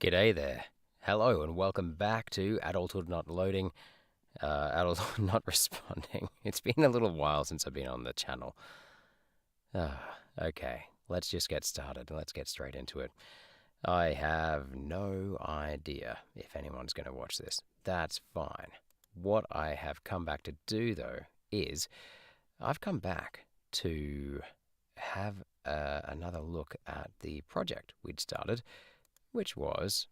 G'day there. Hello and welcome back to Adulthood Not Loading, Adulthood Not Responding. It's been a little while since I've been on the channel. Okay, let's just get started. Let's get straight into it. I have no idea if anyone's going to watch this. That's fine. What I have come back to do, though, is I've come back to have another look at the project we'd started, which was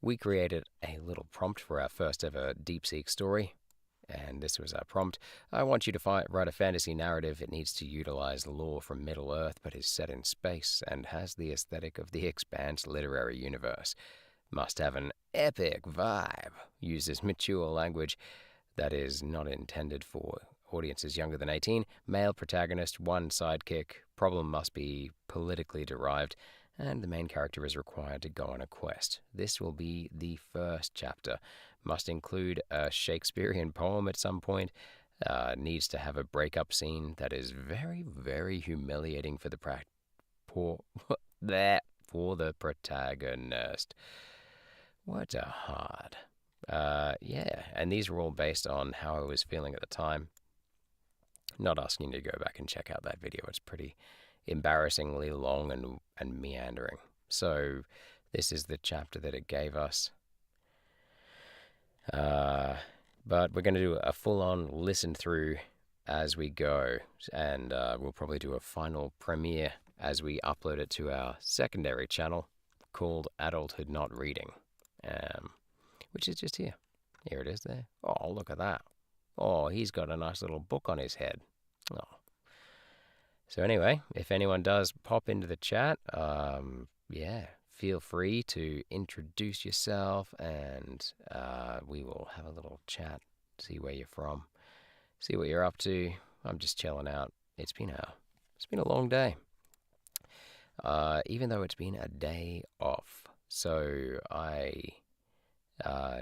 we created a little prompt for our first ever Deepseek story. And this was our prompt. I want you to write a fantasy narrative. It needs to utilize lore from Middle Earth, but is set in space and has the aesthetic of the Expanse literary universe. Must have an epic vibe. Uses mature language that is not intended for audiences younger than 18. Male protagonist, one sidekick. Problem must be politically derived, and the main character is required to go on a quest. This will be the first chapter. Must include a Shakespearian poem at some point. Needs to have a breakup scene that is very, very humiliating for the for the protagonist. What a hard. Yeah, and these were all based on how I was feeling at the time. Not asking you to go back and check out that video. It's pretty embarrassingly long and meandering. So this is the chapter that it gave us. But we're going to do a full-on listen through as we go, and we'll probably do a final premiere as we upload it to our secondary channel called Adulthood Not Reading, which is just here. Here it is there. Oh, look at that. Oh, he's got a nice little book on his head. Oh. So anyway, if anyone does pop into the chat, yeah, feel free to introduce yourself, and we will have a little chat, see where you're from, see what you're up to. I'm just chilling out. It's been a long day, even though it's been a day off. So I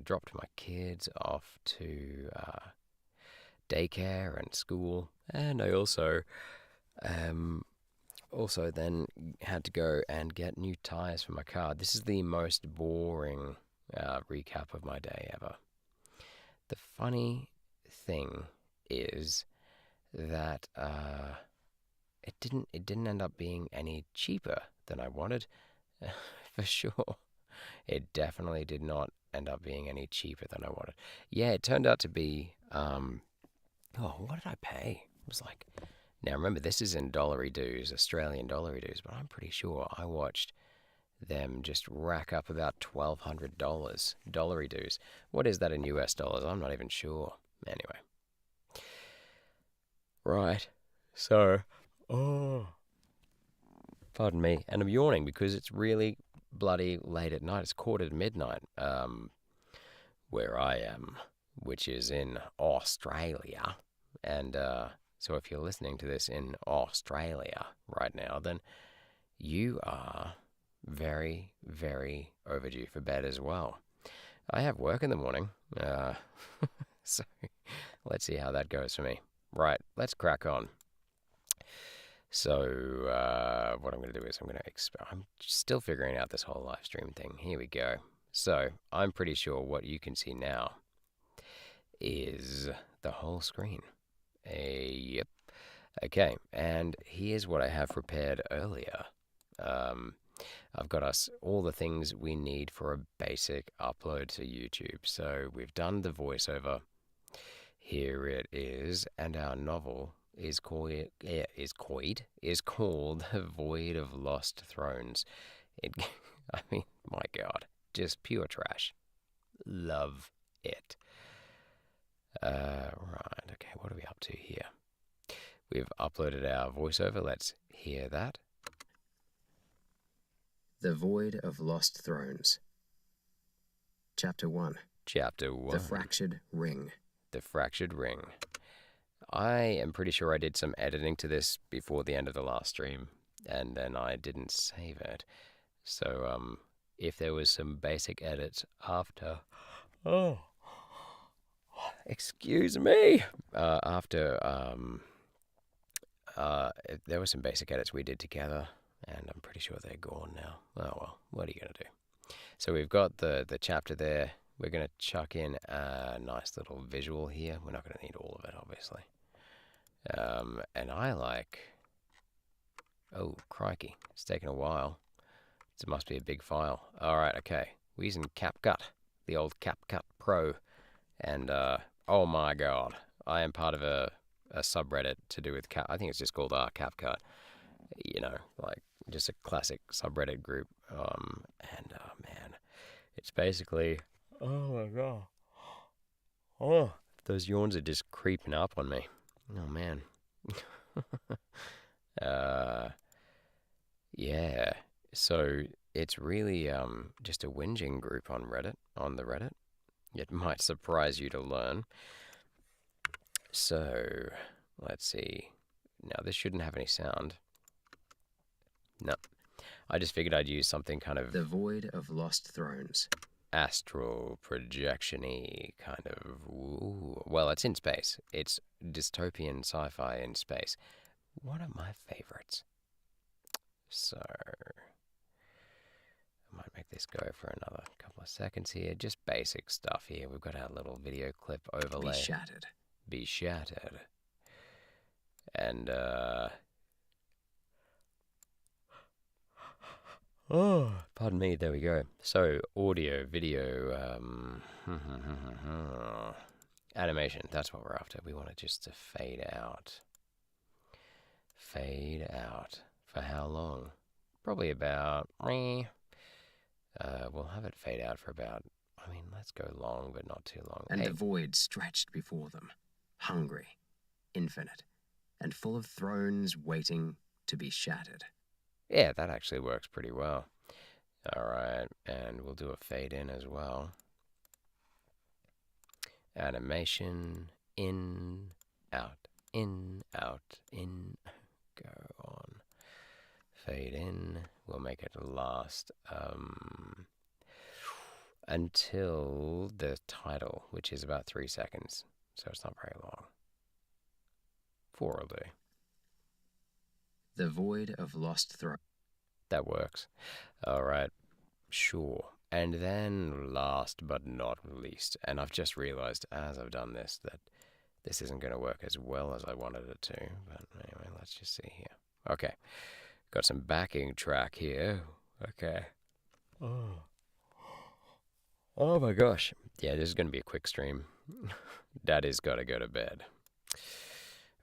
dropped my kids off to daycare and school, and I also then had to go and get new tires for my car. This is the most boring recap of my day ever. The funny thing is that it didn't end up being any cheaper than I wanted, for sure. It definitely did not end up being any cheaper than I wanted. Yeah, it turned out to be what did I pay? It was like, now remember, this is in dollary dues, Australian dollary dues, but I'm pretty sure I watched them just rack up about $1,200 dollary dues. What is that in US dollars? I'm not even sure. Anyway. Right. So, pardon me. And I'm yawning because it's really bloody late at night. It's 1:45, where I am, which is in Australia. And so if you're listening to this in Australia right now, then you are very, very overdue for bed as well. I have work in the morning, so let's see how that goes for me. Right, let's crack on. So what I'm going to do is I'm still figuring out this whole live stream thing. Here we go. So I'm pretty sure what you can see now is the whole screen. Yep. Okay, and here's what I have prepared earlier. I've got us all the things we need for a basic upload to YouTube. So we've done the voiceover. Here it is, and our novel is called The Void of Lost Thrones. I mean, my God, just pure trash. Love it. Right, okay, what are we up to here? We've uploaded our voiceover. Let's hear that. The Void of Lost Thrones. Chapter 1. Chapter 1. The Fractured Ring. The Fractured Ring. I am pretty sure I did some editing to this before the end of the last stream, and then I didn't save it. So, if there was some basic edits after... Oh... Excuse me. There were some basic edits we did together, and I'm pretty sure they're gone now. Oh well, what are you going to do? So we've got the chapter there. We're going to chuck in a nice little visual here. We're not going to need all of it, obviously. And I like... Oh, crikey. It's taken a while. It must be a big file. Alright, okay. We're using CapCut, the old CapCut Pro. And, oh my god. I am part of a subreddit to do with I think it's just called CapCut. You know, like, just a classic subreddit group. And, man, it's basically... Oh my god. Oh, those yawns are just creeping up on me. Oh, man. Yeah. So it's really just a whinging group on the Reddit. It might surprise you to learn. So, let's see. Now, this shouldn't have any sound. No. I just figured I'd use something kind of... The Void of Lost Thrones. Astral projection-y kind of... Ooh. Well, it's in space. It's dystopian sci-fi in space. One of my favorites. So... I might make this go for another couple of seconds here. Just basic stuff here. We've got our little video clip overlay. Be shattered. Be shattered. And, oh, pardon me, there we go. So, audio, video, animation, that's what we're after. We want it just to fade out. Fade out. For how long? Probably about... we'll have it fade out for about... I mean, let's go long, but not too long. And the void stretched before them, hungry, infinite, and full of thrones waiting to be shattered. Yeah, that actually works pretty well. Alright, and we'll do a fade in as well. Animation, in, out, in, out, in, go on. Fade in, we'll make it last until the title, which is about 3 seconds, so it's not very long. 4 will do. The Void of Lost Thrones. That works. Alright, sure. And then last but not least, and I've just realized as I've done this that this isn't going to work as well as I wanted it to, but anyway, let's just see here. Okay, got some backing track here. Okay. Oh my gosh. Yeah, this is going to be a quick stream. Daddy's got to go to bed.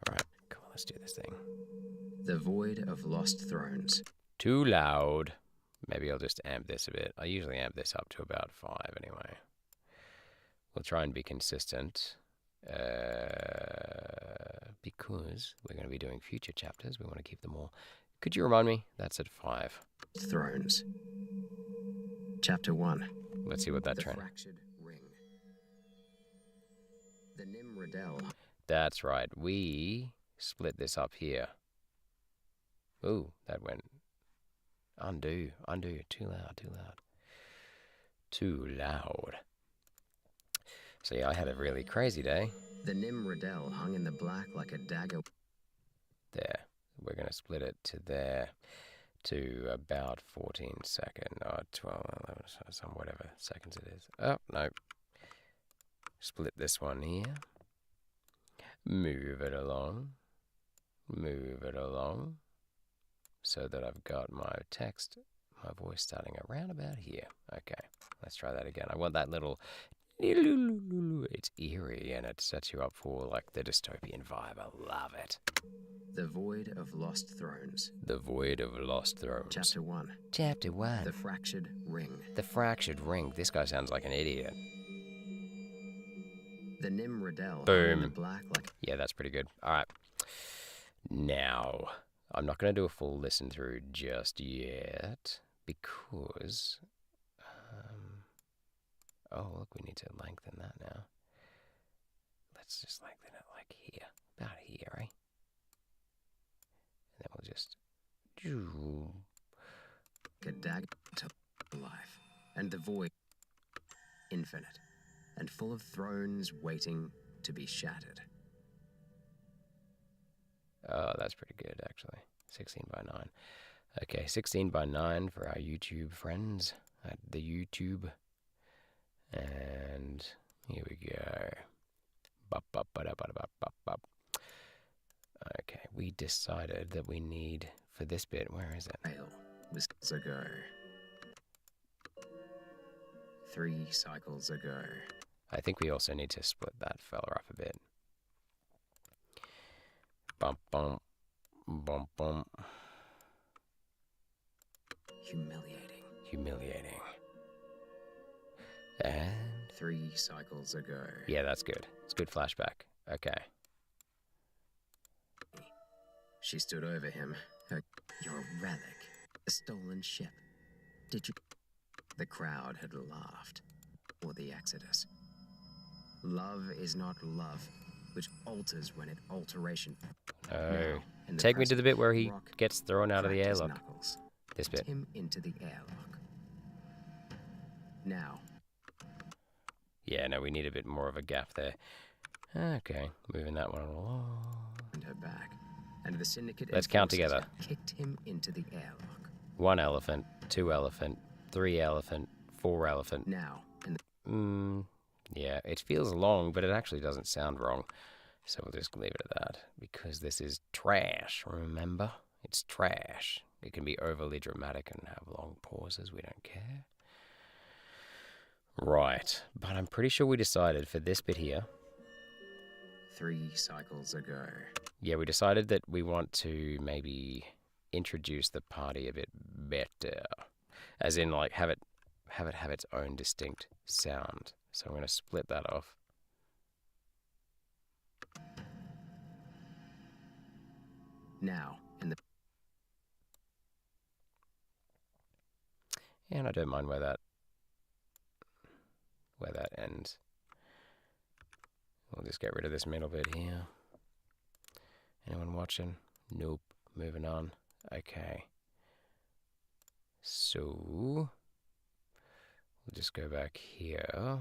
Alright, come on, let's do this thing. The Void of Lost Thrones. Too loud. Maybe I'll just amp this a bit. I usually amp this up to about 5 anyway. We'll try and be consistent. Because we're going to be doing future chapters. We want to keep them all. Could you remind me? That's at 5. Thrones. Chapter 1. Let's see what that trend. The fractured ring. The Nimrodel. That's right. We split this up here. Ooh, that went... Undo. Too loud. Too loud. So yeah, I had a really crazy day. The Nimrodel hung in the black like a dagger. There. We're going to split it to there. To about 14 seconds. Or 12, 11, some whatever seconds it is. Oh, no. Split this one here. Move it along. So that I've got my text, my voice starting around about here. Okay, let's try that again. I want that little... It's eerie and it sets you up for like the dystopian vibe. I love it. The Void of Lost Thrones. The Void of Lost Thrones. Chapter 1. Chapter 1. The Fractured Ring. The Fractured Ring. This guy sounds like an idiot. The Nimrodel Boom. hung in the black like... Yeah, that's pretty good. All right. Now... I'm not going to do a full listen through just yet because, oh, look, we need to lengthen that now. Let's just lengthen it like here, about here, eh? And then we'll just, a dagger to life, and the void, infinite, and full of thrones waiting to be shattered. Oh, that's pretty good, actually. 16 by 9. Okay, 16 by 9 for our YouTube friends at the YouTube. And here we go. Bop, bop, ba-da, ba-da, bop, bop, bop. Okay, we decided that we need, for this bit, where is it? Was ago. 3 cycles ago. I think we also need to split that fella up a bit. Bump, bump, bump, bump. Humiliating. Humiliating. And 3 cycles ago. yeah, that's good. It's good flashback. Okay. She stood over him. You're a relic. A stolen ship. Did you... The crowd had laughed. Or the Exodus. Love is not love, which alters when it alteration. Oh. Now, Take me to the bit where he Rock gets thrown out of the cracked his airlock. knuckles, This bit. him into the airlock. Now. Yeah, no, we need a bit more of a gap there. Okay, moving that one along. And her back. And the syndicate Let's count enforcers together. kicked him into the airlock. 1 elephant, 2 elephant, 3 elephant, 4 elephant. Now. Yeah, it feels long, but it actually doesn't sound wrong. So we'll just leave it at that. Because this is trash, remember? It's trash. It can be overly dramatic and have long pauses. We don't care. Right. But I'm pretty sure we decided for this bit here. 3 cycles ago. Yeah, we decided that we want to maybe introduce the party a bit better. As in, like, have it have its own distinct sound. So I'm going to split that off. Now, And I don't mind where that ends. We'll just get rid of this middle bit here. Anyone watching? Nope. Moving on. Okay. So we'll just go back here.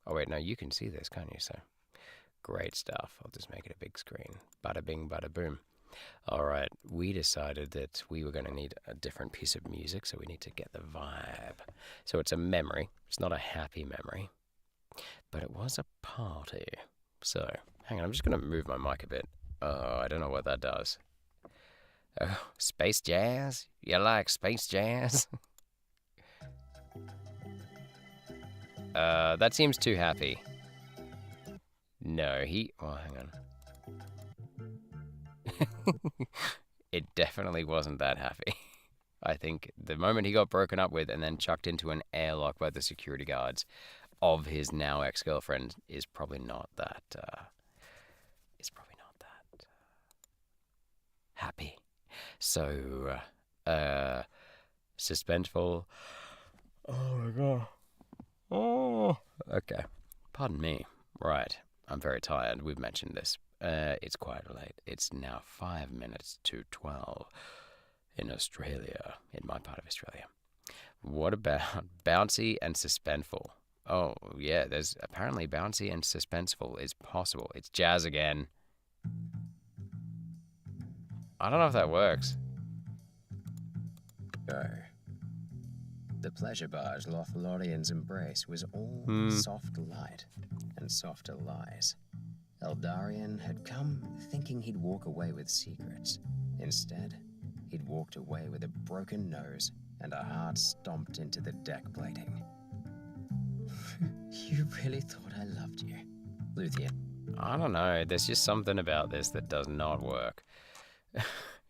Oh wait, no, you can see this, can't you? So great stuff. I'll just make it a big screen. Bada bing, bada boom. All right, we decided that we were going to need a different piece of music, so we need to get the vibe. So it's a memory. It's not a happy memory, but it was a party. So hang on, I'm just going to move my mic a bit. Oh, I don't know what that does. Oh, space jazz? You like space jazz? That seems too happy. No, well, hang on. It definitely wasn't that happy. I think the moment he got broken up with and then chucked into an airlock by the security guards of his now ex-girlfriend is probably not that, happy. So, suspenseful. Oh my god. Oh. Okay. Pardon me. Right. I'm very tired. We've mentioned this. It's quite late. It's now 5 minutes to 12 in Australia, in my part of Australia. What about bouncy and suspenseful? Oh, yeah, there's apparently bouncy and suspenseful is possible. It's jazz again. I don't know if that works. Go. The pleasure barge Lothlorian's embrace was all soft light and softer lies. Eldarian had come thinking he'd walk away with secrets. Instead, he'd walked away with a broken nose and a heart stomped into the deck plating. You really thought I loved you, Luthien? I don't know. There's just something about this that does not work.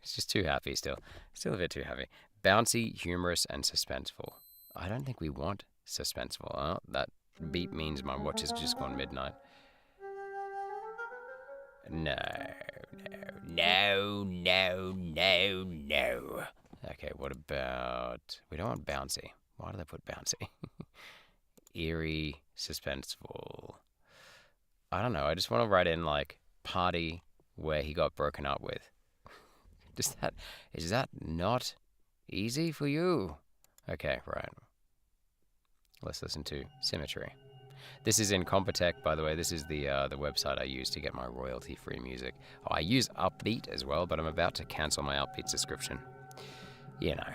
It's just too happy still. Still a bit too happy. Bouncy, humorous, and suspenseful. I don't think we want suspenseful. Oh, that beep means my watch has just gone midnight. No. Okay, what about... We don't want bouncy. Why do they put bouncy? Eerie, suspenseful. I don't know. I just want to write in, like, party where he got broken up with. Is that not easy for you? Okay, right. Let's listen to Symmetry. This is in Compotech, by the way. This is the website I use to get my royalty-free music. Oh, I use Upbeat as well, but I'm about to cancel my Upbeat subscription. you know,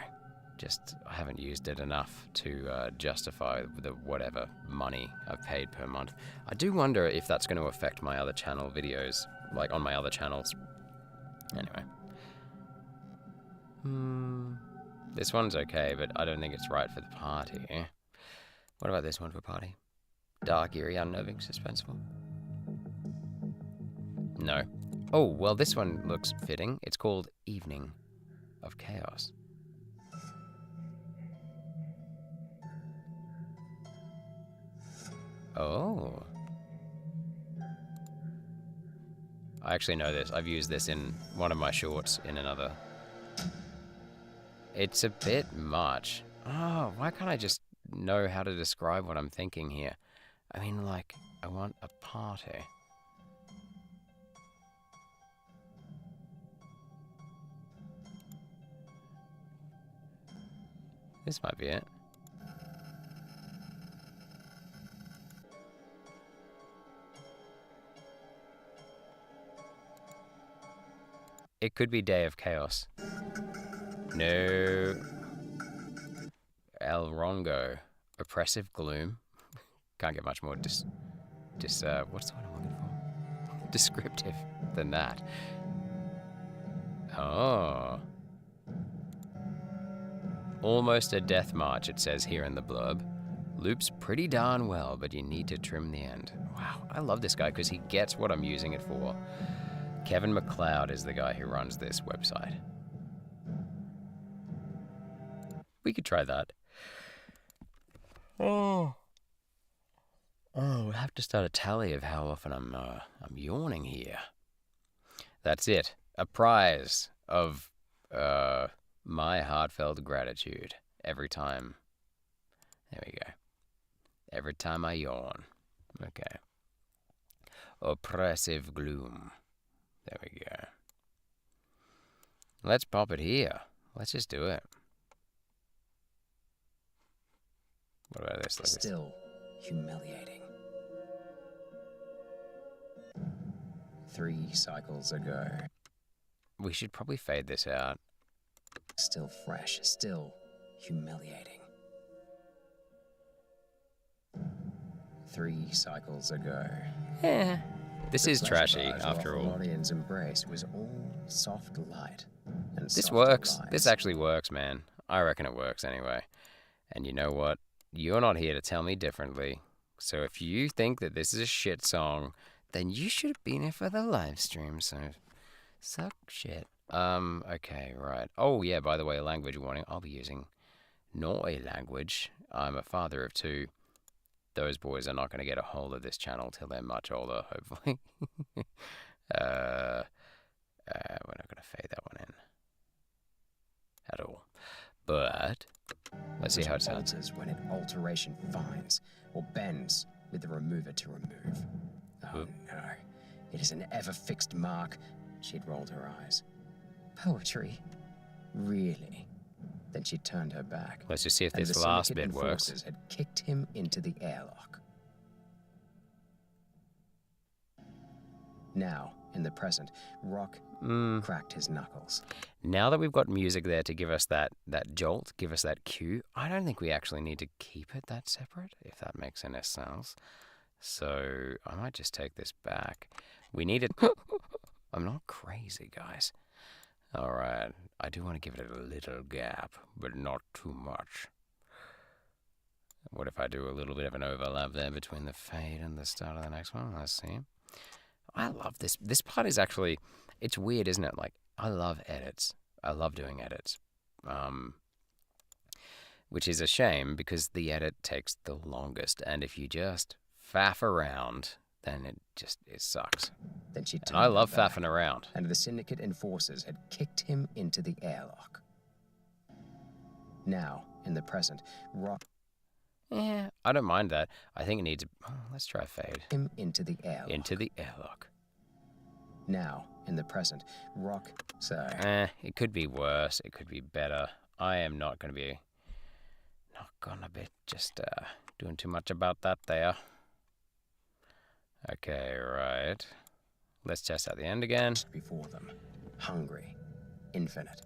just I haven't used it enough to justify the whatever money I've paid per month. I do wonder if that's going to affect my other channel videos, like on my other channels. Anyway. This one's okay, but I don't think it's right for the party. What about this one for party? Dark, eerie, unnerving, suspenseful? No. Oh, well, this one looks fitting. It's called Evening of Chaos. Oh. I actually know this. I've used this in one of my shorts in another. It's a bit much. Oh, why can't I just know how to describe what I'm thinking here? I mean, like, I want a party. This might be it. It could be Day of Chaos. No. El Rongo. Oppressive gloom. Can't get much more what's the word I'm looking for? Descriptive than that. Oh. Almost a death march, it says here in the blurb. Loops pretty darn well, but you need to trim the end. Wow, I love this guy because he gets what I'm using it for. Kevin MacLeod is the guy who runs this website. We could try that. Oh, we'll have to start a tally of how often I'm yawning here. That's it. A prize of my heartfelt gratitude every time. There we go. Every time I yawn. Okay. Oppressive gloom. There we go. Let's pop it here. Let's just do it. What about this? Like Still humiliating. 3 cycles ago. We should probably fade this out. Still fresh, still humiliating. 3 cycles ago. Yeah. This is The trashy, pleasure after all. Lothlorian's embrace was all soft light and This soft works. lies. This actually works, man. I reckon it works anyway. And you know what? You're not here to tell me differently. So if you think that this is a shit song, then you should have been here for the live stream, so suck shit. Okay, right. Oh, yeah, by the way, a language warning. I'll be using naughty language. I'm a father of 2. Those boys are not going to get a hold of this channel till they're much older, hopefully. We're not going to fade that one in at all. But let's see how it sounds. Alters when an alteration finds or bends with the remover to remove. Oh no, it is an ever-fixed mark. She'd rolled her eyes. Poetry? Really? Then she turned her back. Let's just see if and this the last syndicate bit works. enforcers had kicked him into the airlock. Now, in the present, Rock cracked his knuckles. Now that we've got music there to give us that jolt, give us that cue, I don't think we actually need to keep it that separate, if that makes any sense. So I might just take this back. We need it. I'm not crazy, guys. All right. I do want to give it a little gap, but not too much. What if I do a little bit of an overlap there between the fade and the start of the next one? Let's see. I love this. This part is actually, it's weird, isn't it? Like, I love edits. I love doing edits. Which is a shame because the edit takes the longest. And if you just faff around, then it sucks. Then she and I love faffing around. And the syndicate enforcers had kicked him into the airlock. Now, in the present, Rock... Yeah, I don't mind that. I think it needs... Oh, let's try fade. Him into the airlock. Into the airlock. Now, in the present, Rock... So... It could be worse. It could be better. I am not going to be... Not gonna be just doing too much about that there. Okay, right. Let's test out the end again. Before them. Hungry. Infinite.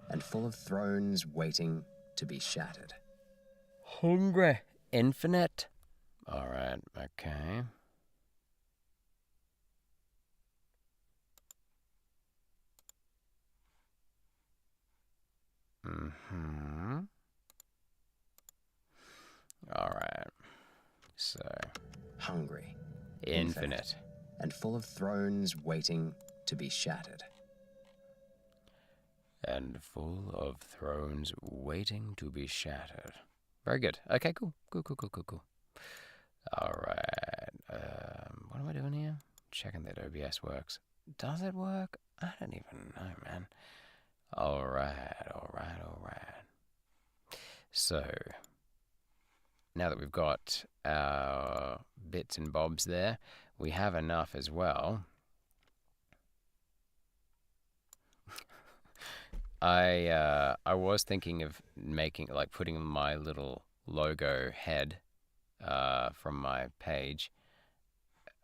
and full of thrones waiting to be shattered. Hungry. Infinite. All right, okay. Mm-hmm. All right. So. Hungry. Infinite. And full of thrones waiting to be shattered. And full of thrones waiting to be shattered. Very good. Okay, cool. Cool. All right. What am I doing here? Checking that OBS works. Does it work? I don't even know, man. All right. So, now that we've got our bits and bobs there, we have enough as well. I was thinking of putting my little logo head from my page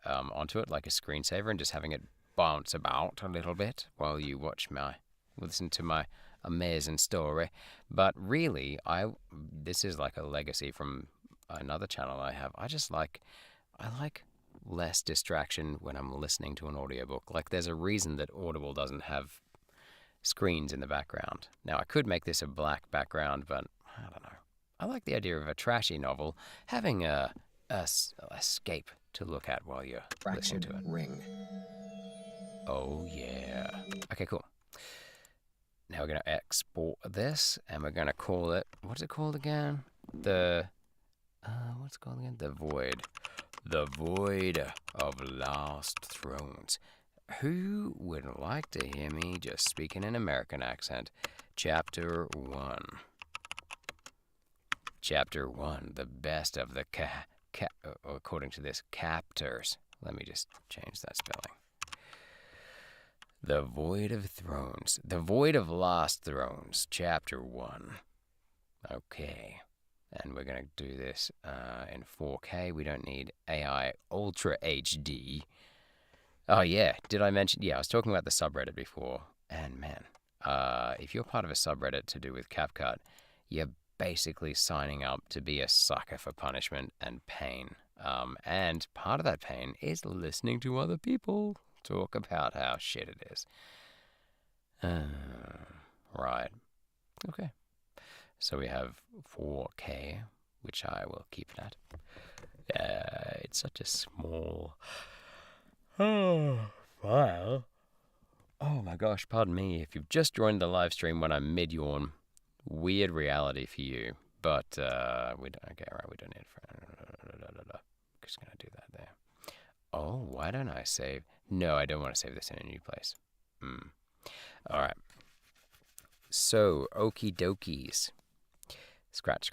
onto it like a screensaver and just having it bounce about a little bit while you listen to my amazing story. But really, this is like a legacy from another channel I have. I like less distraction when I'm listening to an audiobook. Like there's a reason that Audible doesn't have screens in the background. Now I could make this a black background, but I don't know. I like the idea of a trashy novel having a escape to look at while you're listening to it. Ring. Oh yeah. Okay, cool. Now we're gonna export this, and we're gonna call it. What's it called again? The Void. The Void of Lost Thrones. Who would like to hear me just speak in an American accent? Chapter 1. Chapter 1. The best of the according to this, captors. Let me just change that spelling. The Void of Thrones. The Void of Lost Thrones. Chapter 1. Okay. And we're going to do this in 4K. We don't need AI Ultra HD. Oh, yeah. Did I mention? Yeah, I was talking about the subreddit before. And man, if you're part of a subreddit to do with CapCut, you're basically signing up to be a sucker for punishment and pain. And part of that pain is listening to other people talk about how shit it is. Right. Okay. So we have 4K, which I will keep it at. It's such a small file. Oh my gosh, pardon me if you've just joined the live stream when I'm mid-yawn. Weird reality for you. But we don't need it. Just going to do that there. Oh, why don't I save? No, I don't want to save this in a new place. All right. So, okie dokies. Scratch.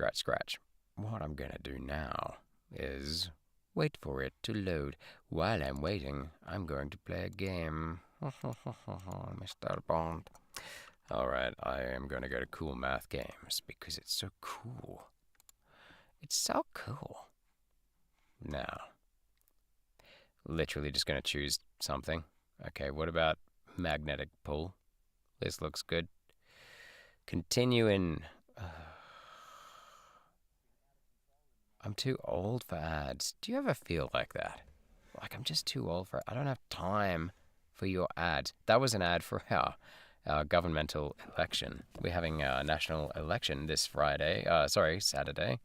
What I'm going to do now is wait for it to load. While I'm waiting, I'm going to play a game. Mr. Bond. All right, I am going to go to Cool Math Games because it's so cool. It's so cool. Now, literally just going to choose something. Okay, what about magnetic pull? This looks good. Continue in... I'm too old for ads. Do you ever feel like that? Like I'm just too old for it. I don't have time for your ads. That was an ad for our governmental election. We're having a national election this Saturday.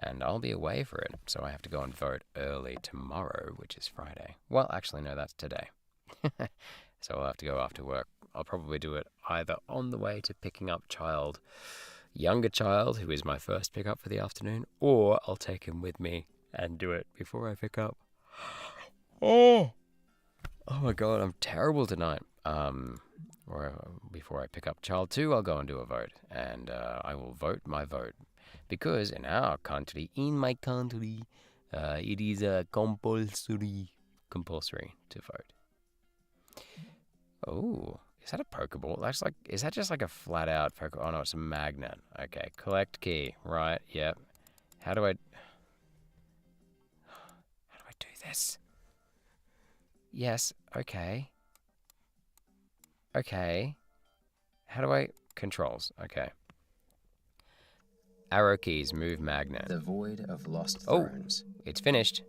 And I'll be away for it, so I have to go and vote early tomorrow, which is Friday. Well, actually, no, that's today. So I'll have to go after work. I'll probably do it either on the way to picking up younger child, who is my first pickup for the afternoon, or I'll take him with me and do it before I pick up. Oh my God, I'm terrible tonight. Or before I pick up child 2, I'll go and do a vote, and I will vote my vote. Because in my country, it is compulsory to vote. Oh, is that a Pokeball? Is that just like a flat out Pokeball? Oh no, it's a magnet. Okay, collect key. Right, yep. How do I do this? Yes, okay. Okay. How do I Controls. Okay. Arrow keys, move magnet. The Void of Lost Oh, Thrones. it's finished.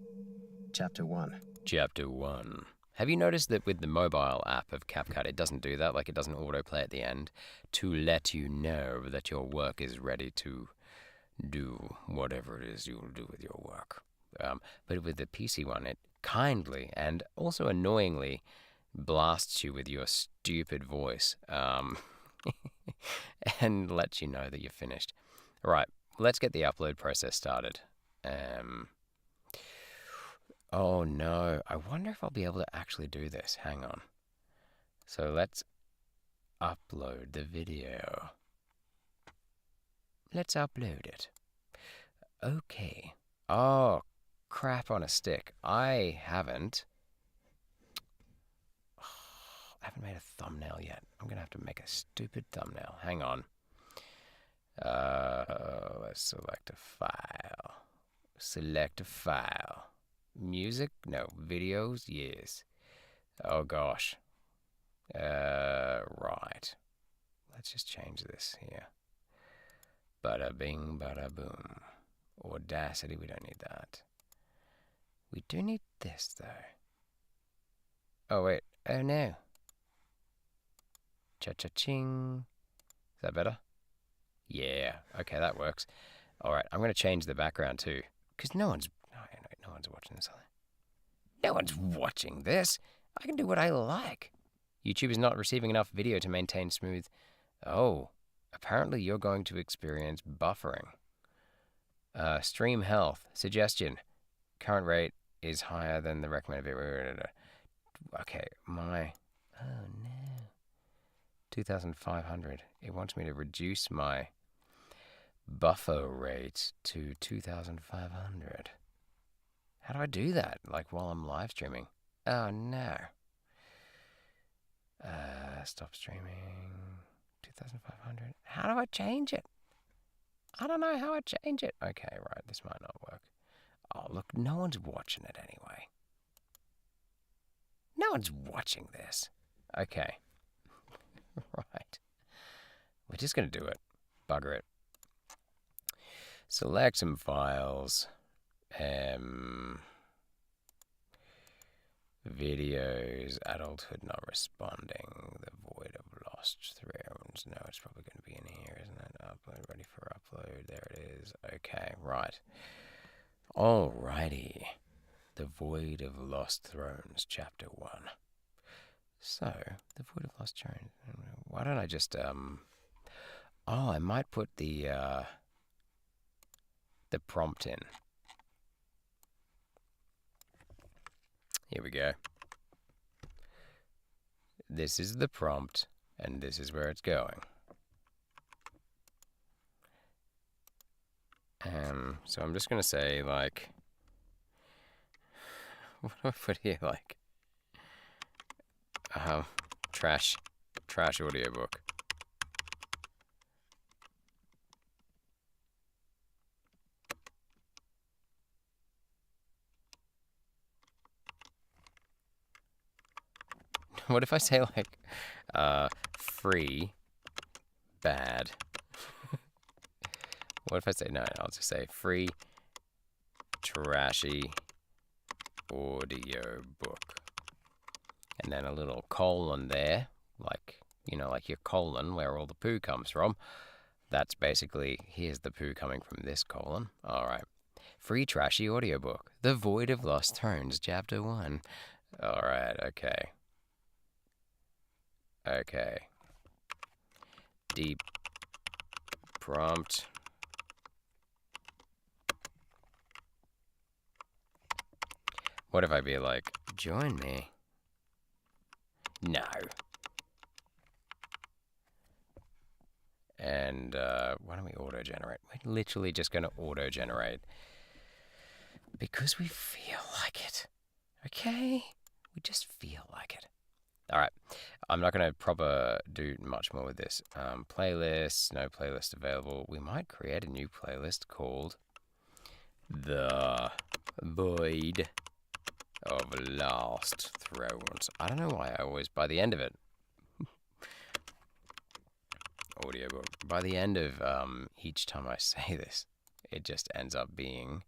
Chapter 1. Chapter 1. Have you noticed that with the mobile app of CapCut, it doesn't do that? Like, it doesn't autoplay at the end to let you know that your work is ready to do whatever it is you'll do with your work. But with the PC one, it kindly and also annoyingly blasts you with your stupid voice and lets you know that you're finished. All right, let's get the upload process started. Oh no, I wonder if I'll be able to actually do this. Hang on. So let's upload the video. Let's upload it. Okay. Oh, crap on a stick. I haven't made a thumbnail yet. I'm going to have to make a stupid thumbnail. Hang on. Let's select a file. Select a file. Music? No. Videos? Yes. Oh, gosh. Right. Let's just change this here. Bada bing, bada boom. Audacity, we don't need that. We do need this, though. Oh, wait. Oh, no. Cha-cha-ching. Is that better? Yeah. Okay, that works. All right, I'm going to change the background, too. Because no one's watching this, are they? No one's watching this. I can do what I like. YouTube is not receiving enough video to maintain smooth... Oh, apparently you're going to experience buffering. Stream health. Suggestion. Current rate is higher than the recommended video. Okay, my... Oh, no. 2,500. It wants me to reduce my buffer rate to 2,500. How do I do that? Like while I'm live streaming? Oh, no. Stop streaming. 2,500. How do I change it? I don't know how I change it. Okay, right. This might not work. Oh, look. No one's watching it anyway. No one's watching this. Okay. Right. We're just going to do it. Bugger it. Select some files. Videos. Adulthood not responding. The Void of Lost Thrones. No, it's probably going to be in here, isn't it? Upload. Ready for upload. There it is. Okay, right. Alrighty. The Void of Lost Thrones, Chapter 1. So, the Void of Lost Thrones. Why don't I just, Oh, I might put the prompt in. Here we go. This is the prompt, and this is where it's going. So I'm just going to say, like... What do I put here? Like... Trash audiobook. What if I say, like, free, bad? What if I say, no, I'll just say free, trashy audio book. And then a little colon there, like, you know, like your colon where all the poo comes from. That's basically, here's the poo coming from this colon. All right. Free trashy audiobook. The Void of Lost Thrones, Chapter 1. All right, okay. Okay. Deep prompt. What if I be like, join me? No. And why don't we auto-generate? We're literally just going to auto-generate because we feel like it. Okay? We just feel like it. All right. I'm not going to proper do much more with this. Playlists, no playlist available. We might create a new playlist called The Void of Lost Thrones. I don't know why I always, by the end of it, audiobook. By the end of each time I say this, it just ends up being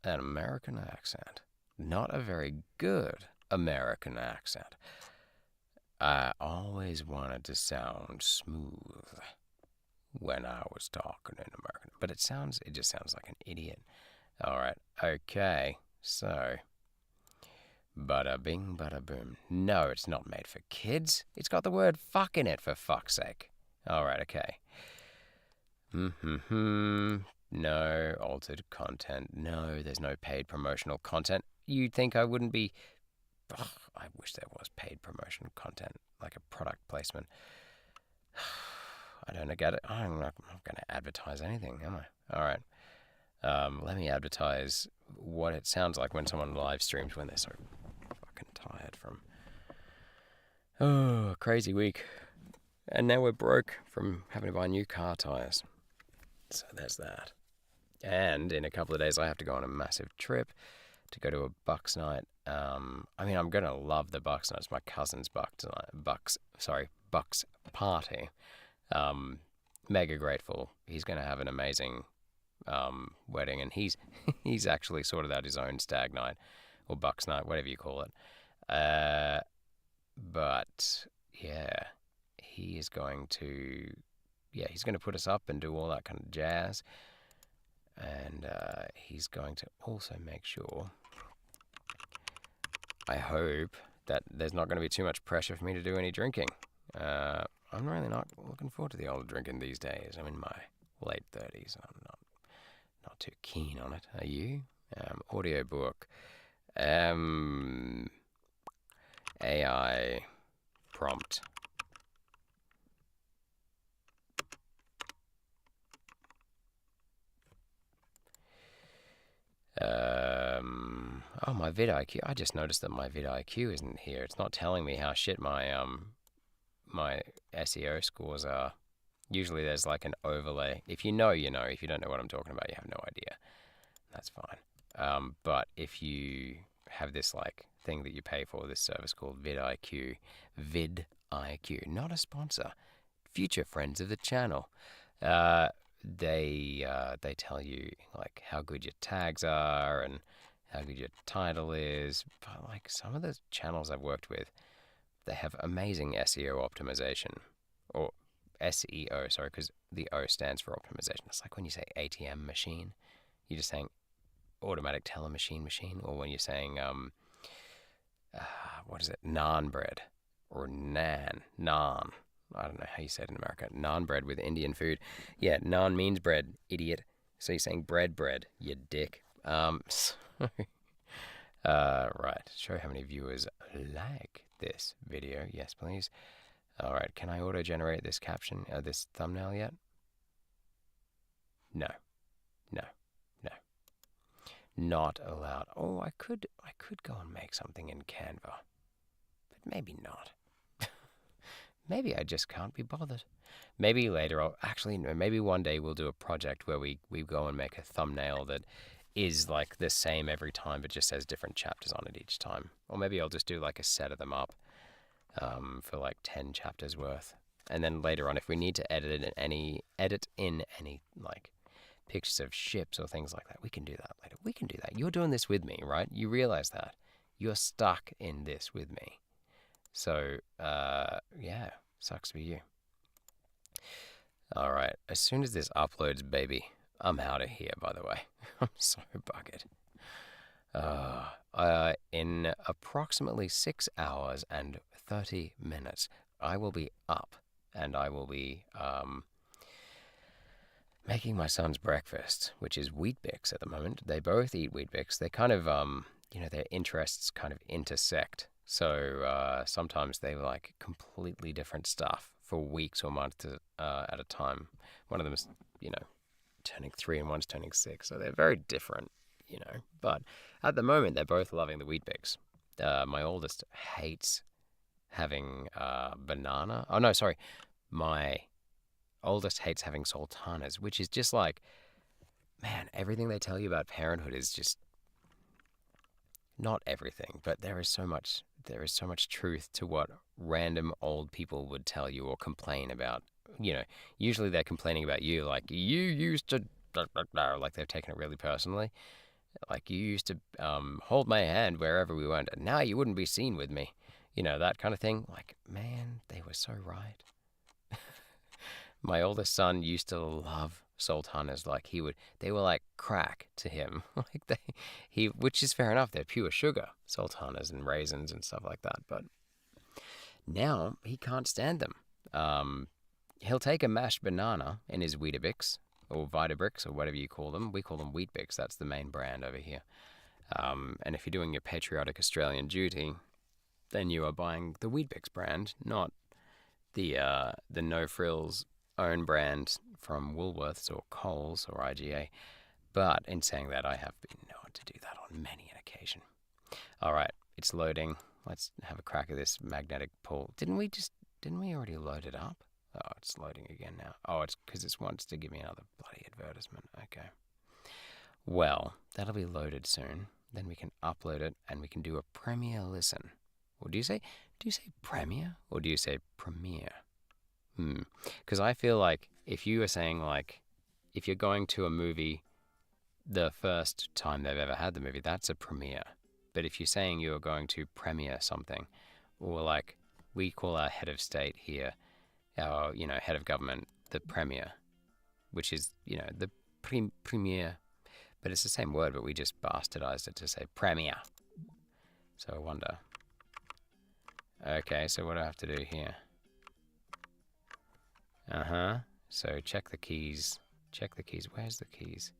an American accent. Not a very good American accent. I always wanted to sound smooth when I was talking in American, but it just sounds like an idiot. All right, okay, so bada bing, bada boom. No, it's not made for kids. It's got the word fuck in it, for fuck's sake. All right, okay. No altered content. No, there's no paid promotional content. You'd think I wouldn't be. Ugh, I wish there was paid promotional content, like a product placement. I don't get it. I'm not going to advertise anything, am I? All right. Let me advertise what it sounds like when someone live streams when they're so fucking tired from a crazy week. And now we're broke from having to buy new car tires. So there's that. And in a couple of days, I have to go on a massive trip to go to a Bucks night. I mean, I'm going to love the Bucks night. It's my cousin's Bucks party. Mega grateful. He's going to have an amazing wedding, and he's actually sorted out his own stag night or Bucks night, whatever you call it. But yeah, he's going to put us up and do all that kind of jazz, and he's going to also make sure, I hope, that there's not going to be too much pressure for me to do any drinking. I'm really not looking forward to the old drinking these days. I'm in my late 30s, and I'm not too keen on it. Are you? Audiobook. AI prompt. Oh, my vidIQ. I just noticed that my vidIQ isn't here. It's not telling me how shit my my SEO scores are. Usually there's like an overlay. If you know, you know. If you don't know what I'm talking about, you have no idea. That's fine. But if you have this like thing that you pay for, this service called vidIQ, not a sponsor, future friends of the channel. They tell you like how good your tags are and how good your title is. But like some of the channels I've worked with, they have amazing SEO optimization, or SEO, sorry, because the O stands for optimization. It's like when you say ATM machine, you're just saying automatic teller machine, or when you're saying what is it, naan bread or naan. I don't know how you say it in America. Naan bread with Indian food. Yeah, naan means bread, idiot. So you're saying bread, you dick. Right. Show how many viewers like this video. Yes, please. All right. Can I auto-generate this caption, this thumbnail yet? No. Not allowed. Oh, I could go and make something in Canva, but maybe not. Maybe I just can't be bothered. Maybe later maybe one day we'll do a project where we go and make a thumbnail that is like the same every time but just has different chapters on it each time. Or maybe I'll just do like a set of them up for like 10 chapters worth. And then later on, if we need to edit in any like pictures of ships or things like that, we can do that later. We can do that. You're doing this with me, right? You realize that. You're stuck in this with me. So, yeah, sucks for you. All right, as soon as this uploads, baby, I'm out of here, by the way. I'm so buggered. In approximately 6 hours and 30 minutes, I will be up, and I will be making my son's breakfast, which is Weet Bix at the moment. They both eat Weet Bix. They kind of, their interests kind of intersect. So sometimes they like completely different stuff for weeks or months at a time. One of them is, turning 3 and one's turning 6. So they're very different, But at the moment, they're both loving the Weet Bix. My oldest hates having banana. Oh, no, sorry. My oldest hates having sultanas, which is just like, man, everything they tell you about parenthood is just not everything, but there is so much there is so much truth to what random old people would tell you or complain about. Usually they're complaining about you, like, you used to, like they've taken it really personally. Like, you used to hold my hand wherever we went, and now you wouldn't be seen with me. That kind of thing. Like, man, they were so right. My oldest son used to love sultanas. Like, they were like crack to him. Which is fair enough. They're pure sugar, sultanas and raisins and stuff like that. But now he can't stand them. He'll take a mashed banana in his Weetabix or Vitabrix or whatever you call them. We call them Wheatbix. That's the main brand over here. And if you're doing your patriotic Australian duty, then you are buying the Wheatbix brand, not the No Frills own brand from Woolworths or Coles or IGA. But in saying that, I have been known to do that on many an occasion. All right, it's loading. Let's have a crack at this magnetic pull. Didn't we already load it up? Oh, it's loading again now. Oh, it's because it wants to give me another bloody advertisement. Okay. Well, that'll be loaded soon. Then we can upload it and we can do a premiere listen. Or do you say premiere or do you say premiere? Because I feel like if you are saying, like, if you're going to a movie the first time they've ever had the movie, that's a premiere. But if you're saying you're going to premiere something, or like we call our head of state here, our head of government, the premier, which is the premier, but it's the same word, but we just bastardized it to say premier. So I wonder. Okay, so what do I have to do here? So check the keys. Where's the keys?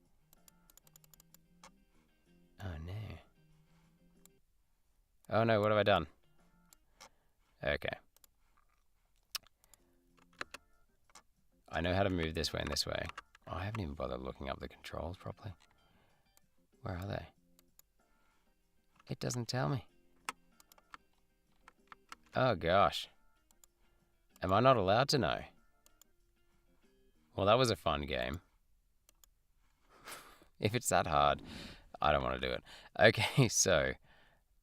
Oh no, what have I done? Okay. I know how to move this way and this way. Oh, I haven't even bothered looking up the controls properly. Where are they? It doesn't tell me. Oh gosh. Am I not allowed to know? Well, that was a fun game. If it's that hard, I don't want to do it. Okay, so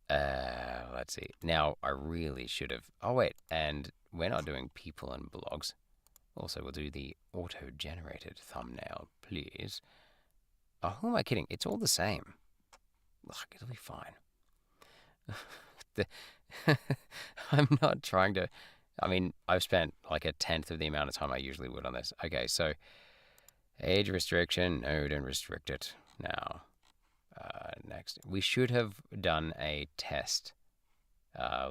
let's see. Now, I really should have... Oh, wait, and we're not doing people and blogs. Also, we'll do the auto-generated thumbnail, please. Oh, who am I kidding? It's all the same. Look, it'll be fine. I'm not trying to... I mean, I've spent like a tenth of the amount of time I usually would on this. Okay, so age restriction. No, don't restrict it now. Next. We should have done a test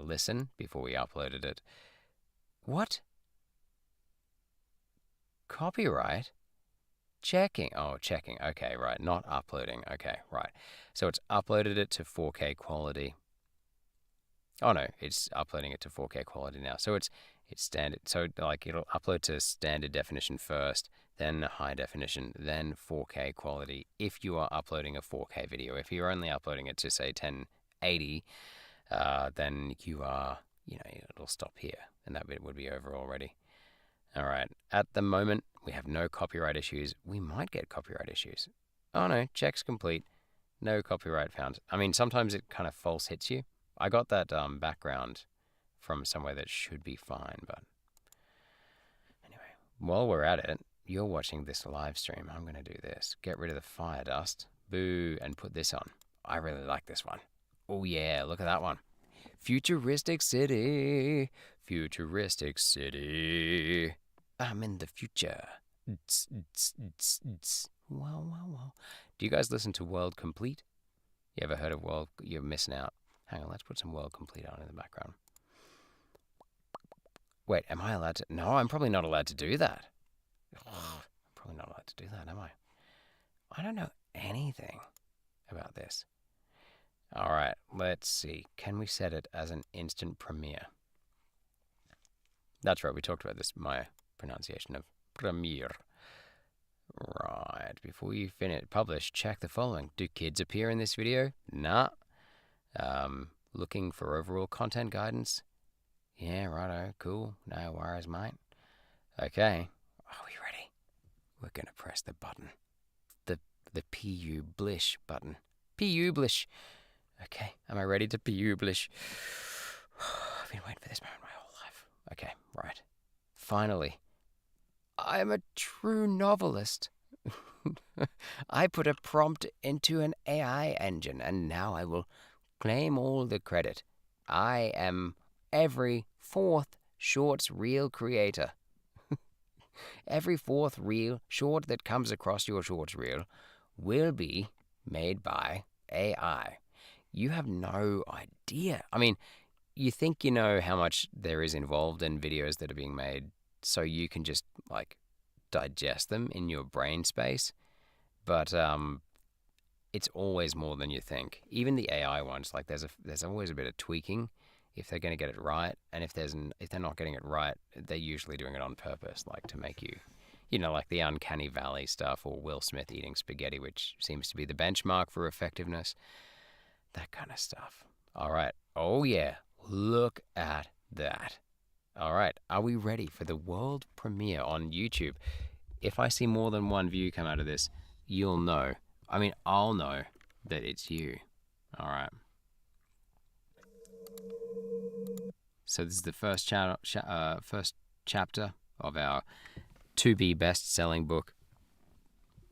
listen before we uploaded it. What? Copyright? Checking. Oh, checking. Okay, right. Not uploading. Okay, right. So it's uploaded it to 4K quality. Oh no, it's uploading it to 4K quality now. So it's standard. So like it'll upload to standard definition first, then high definition, then 4K quality. If you are uploading a 4K video, if you're only uploading it to say 1080, then you are, it'll stop here, and that bit would be over already. All right. At the moment, we have no copyright issues. We might get copyright issues. Oh no, checks complete. No copyright found. I mean, sometimes it kind of false hits you. I got that background from somewhere that should be fine, but anyway, while we're at it, you're watching this live stream. I'm going to do this. Get rid of the fire dust. Boo, and put this on. I really like this one. Oh yeah, look at that one. Futuristic city. Futuristic city. I'm in the future. Wow. Do you guys listen to World Complete? You ever heard of World? You're missing out. Hang on, let's put some World Complete on in the background. Wait, am I allowed to? No, I'm probably not allowed to do that. I'm probably not allowed to do that, am I? I don't know anything about this. All right, let's see. Can we set it as an instant premiere? That's right, we talked about this, my pronunciation of premiere. Right, before you publish, check the following. Do kids appear in this video? Nah. Looking for overall content guidance? Yeah, righto, cool. No worries, mate. Okay, are we ready? We're gonna press the button. The PU-blish button. PU-blish. Okay, am I ready to PU-blish? I've been waiting for this moment my whole life. Okay, right. Finally, I'm a true novelist. I put a prompt into an AI engine, and now I will claim all the credit. I am every fourth shorts reel creator. Every fourth reel short that comes across your shorts reel will be made by AI. You have no idea. I mean, you think you know how much there is involved in videos that are being made, so you can just like digest them in your brain space, but it's always more than you think. Even the AI ones, like there's always a bit of tweaking if they're going to get it right, and if they're not getting it right, they're usually doing it on purpose, like to make you, like the uncanny valley stuff, or Will Smith eating spaghetti, which seems to be the benchmark for effectiveness. That kind of stuff. All right. Oh yeah. Look at that. All right. Are we ready for the world premiere on YouTube? If I see more than one view come out of this, you'll know. I mean, I'll know that it's you. All right. So this is the first chapter of our to-be best-selling book,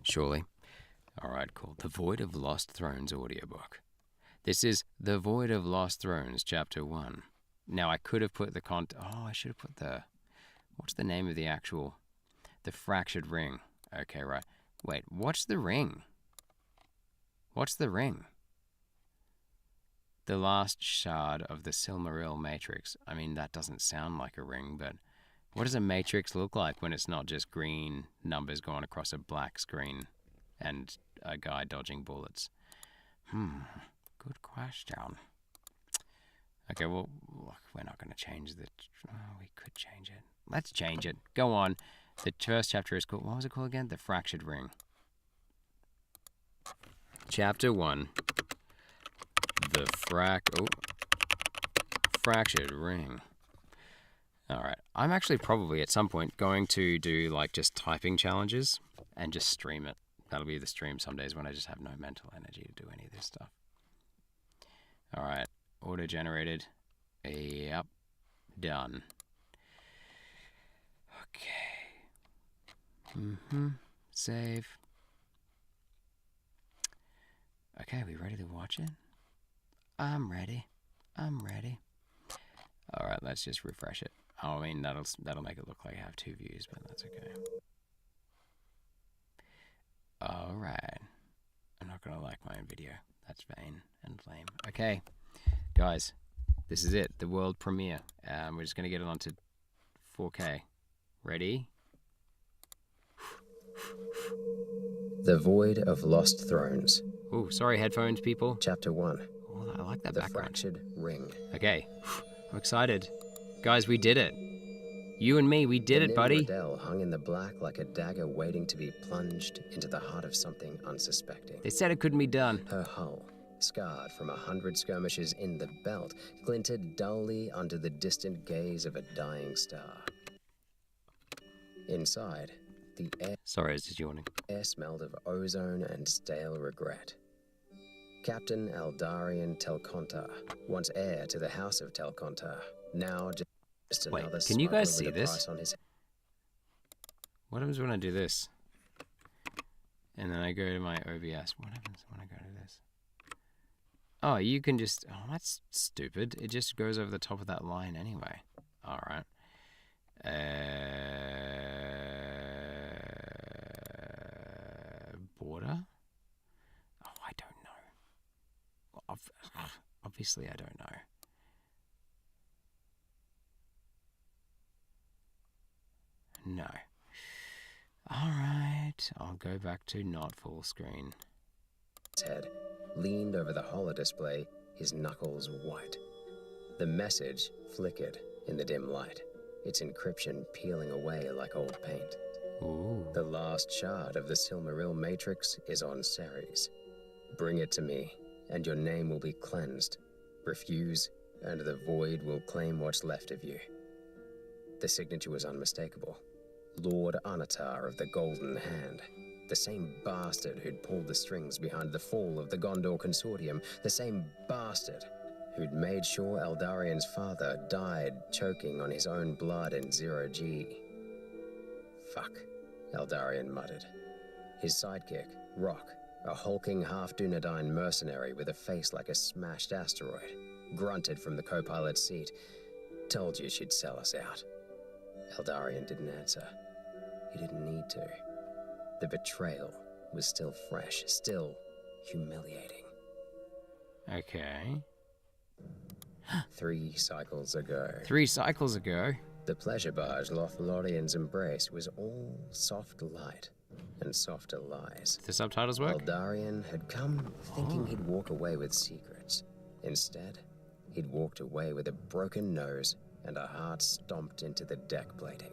surely. All right, called The Void of Lost Thrones audiobook. This is The Void of Lost Thrones, Chapter 1. Now, I could have put the I should have put what's the name of the actual... The Fractured Ring. Okay, right. Wait, what's the ring? What's the ring? The last shard of the Silmaril matrix. I mean, that doesn't sound like a ring, but what does a matrix look like when it's not just green numbers going across a black screen and a guy dodging bullets? Good question. Okay, well, look, we're not going to change the... we could change it. Let's change it. Go on. The first chapter is called... What was it called again? The Fractured Ring. Chapter 1. The Fractured Ring. Alright. I'm actually probably at some point going to do like just typing challenges and just stream it. That'll be the stream some days when I just have no mental energy to do any of this stuff. Alright. Auto-generated. Yep. Done. Okay. Save. Okay, we ready to watch it? I'm ready. Alright, let's just refresh it. Oh, I mean, that'll make it look like I have 2 views, but that's okay. Alright. I'm not gonna like my own video. That's vain and lame. Okay, guys, this is it. The world premiere. We're just gonna get it onto 4K. Ready? The Void of Lost Thrones. Oh, sorry, headphones, people. Chapter 1. Oh, I like that The background. Fractured Ring. Okay, I'm excited. Guys, we did it. You and me, we did it, buddy. Riddell hung in the black like a dagger waiting to be plunged into the heart of something unsuspecting. They said it couldn't be done. Her hull, scarred from 100 skirmishes in the belt, glinted dully under the distant gaze of a dying star. Inside, the air... Sorry, I was just yawning. Air smelled of ozone and stale regret. Captain Eldarian Telcontar, once heir to the House of Telcontar, now just another... Wait, can you guys smuggler see with a this? price on his... What happens when I do this? And then I go to my OBS. What happens when I go to this? Oh, you can just... Oh, that's stupid. It just goes over the top of that line anyway. Alright. Border? Oh, I don't know. Obviously, I don't know. No. Alright, I'll go back to not full screen. His head leaned over the holodisplay, his knuckles white. The message flickered in the dim light, its encryption peeling away like old paint. Ooh. The last shard of the Silmaril matrix is on Ceres. Bring it to me, and your name will be cleansed. Refuse, and the void will claim what's left of you. The signature was unmistakable. Lord Anatar of the Golden Hand. The same bastard who'd pulled the strings behind the fall of the Gondor Consortium. The same bastard who'd made sure Eldarian's father died choking on his own blood in 0G. Fuck, Eldarian muttered. His sidekick, Rock, a hulking half-Dunedain mercenary with a face like a smashed asteroid, grunted from the co-pilot's seat. Told you she'd sell us out. Eldarian didn't answer. He didn't need to. The betrayal was still fresh, still humiliating. Okay. 3 cycles ago. 3 cycles ago. The pleasure barge Lothlorian's embrace was all soft light and softer lies. The subtitles work? Eldarian had come thinking he'd walk away with secrets. Instead, he'd walked away with a broken nose and a heart stomped into the deck plating.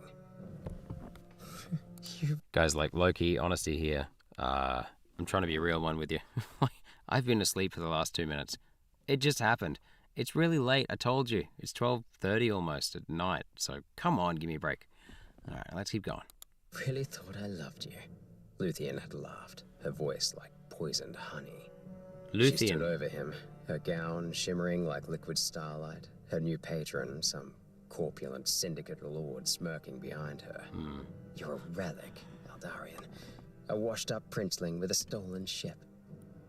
Guys, like, low-key honesty here. I'm trying to be a real one with you. I've been asleep for the last 2 minutes. It just happened. It's really late, I told you. It's 12:30 almost at night, so come on, give me a break. All right, let's keep going. Really thought I loved you. Luthien had laughed, her voice like poisoned honey. Luthien. She stood over him, her gown shimmering like liquid starlight, her new patron, some corpulent syndicate lord, smirking behind her. You're a relic, Eldarian. A washed-up princeling with a stolen ship.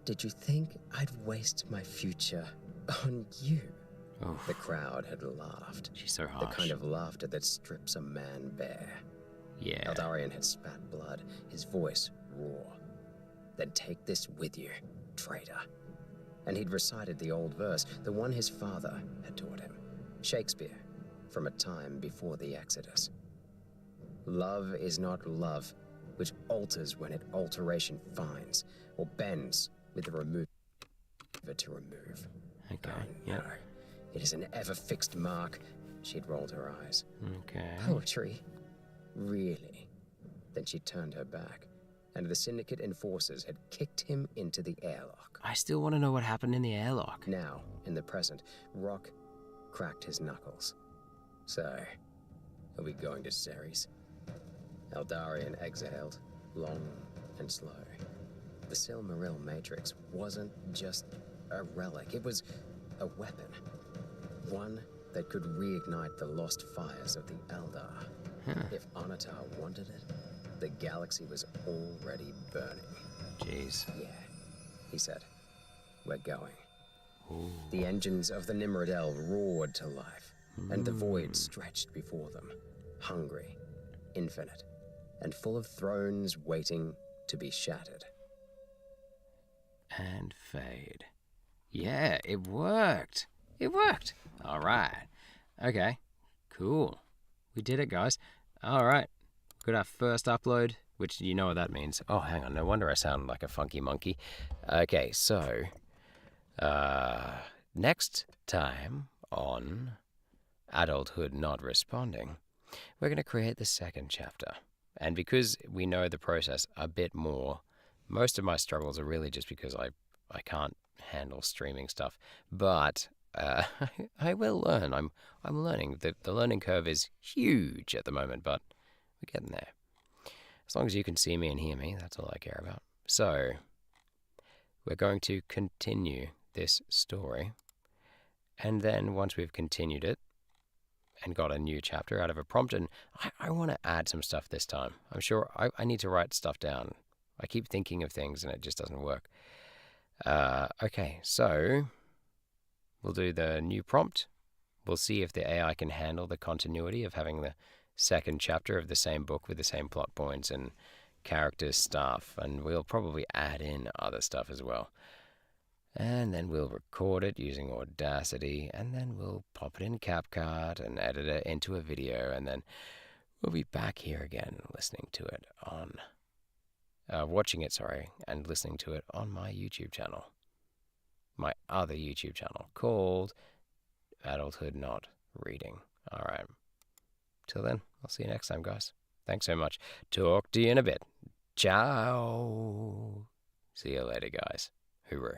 Did you think I'd waste my future on you? Oof. The crowd had laughed. She's so harsh. The kind of laughter that strips a man bare. Yeah. Eldarian had spat blood, his voice raw. Then take this with you, traitor. And he'd recited the old verse, the one his father had taught him. Shakespeare, from a time before the Exodus. Love is not love, which alters when it alteration finds, or bends with the remover to remove. Okay, Oh, no. yeah. It is an ever-fixed mark. She'd rolled her eyes. Okay. Poetry? Really? Then she turned her back, and the syndicate enforcers had kicked him into the airlock. I still want to know what happened in the airlock. Now, in the present, Rock cracked his knuckles. So, are we going to Ceres? Eldarian exhaled, long and slow. The Silmaril Matrix wasn't just a relic, it was a weapon. One that could reignite the lost fires of the Eldar. If Onatar wanted it, the galaxy was already burning. Jeez. Yeah, he said. We're going. Ooh. The engines of the Nimrodel roared to life, and the void stretched before them, hungry, infinite, and full of thrones waiting to be shattered. And fade. Yeah, it worked. It worked. All right. Okay. Cool. We did it, guys. All right. Got our first upload, which you know what that means. Oh, hang on. No wonder I sound like a funky monkey. Okay, so next time on Adulthood Not Responding, we're going to create the second chapter. And because we know the process a bit more, most of my struggles are really just because I can't handle streaming stuff. But I will learn. I'm learning. The learning curve is huge at the moment, but we're getting there. As long as you can see me and hear me, that's all I care about. So we're going to continue this story. And then once we've continued it and got a new chapter out of a prompt, and I want to add some stuff this time. I'm sure I need to write stuff down. I keep thinking of things and it just doesn't work. Okay, so we'll do the new prompt. We'll see if the AI can handle the continuity of having the second chapter of the same book with the same plot points and characters, stuff, and we'll probably add in other stuff as well. And then we'll record it using Audacity, and then we'll pop it in CapCut and edit it into a video, and then we'll be back here again listening to it on, watching it, and listening to it on my YouTube channel. My other YouTube channel called Adulthood Not Reading. All right. Till then, I'll see you next time, guys. Thanks so much. Talk to you in a bit. Ciao. See you later, guys. Hooroo.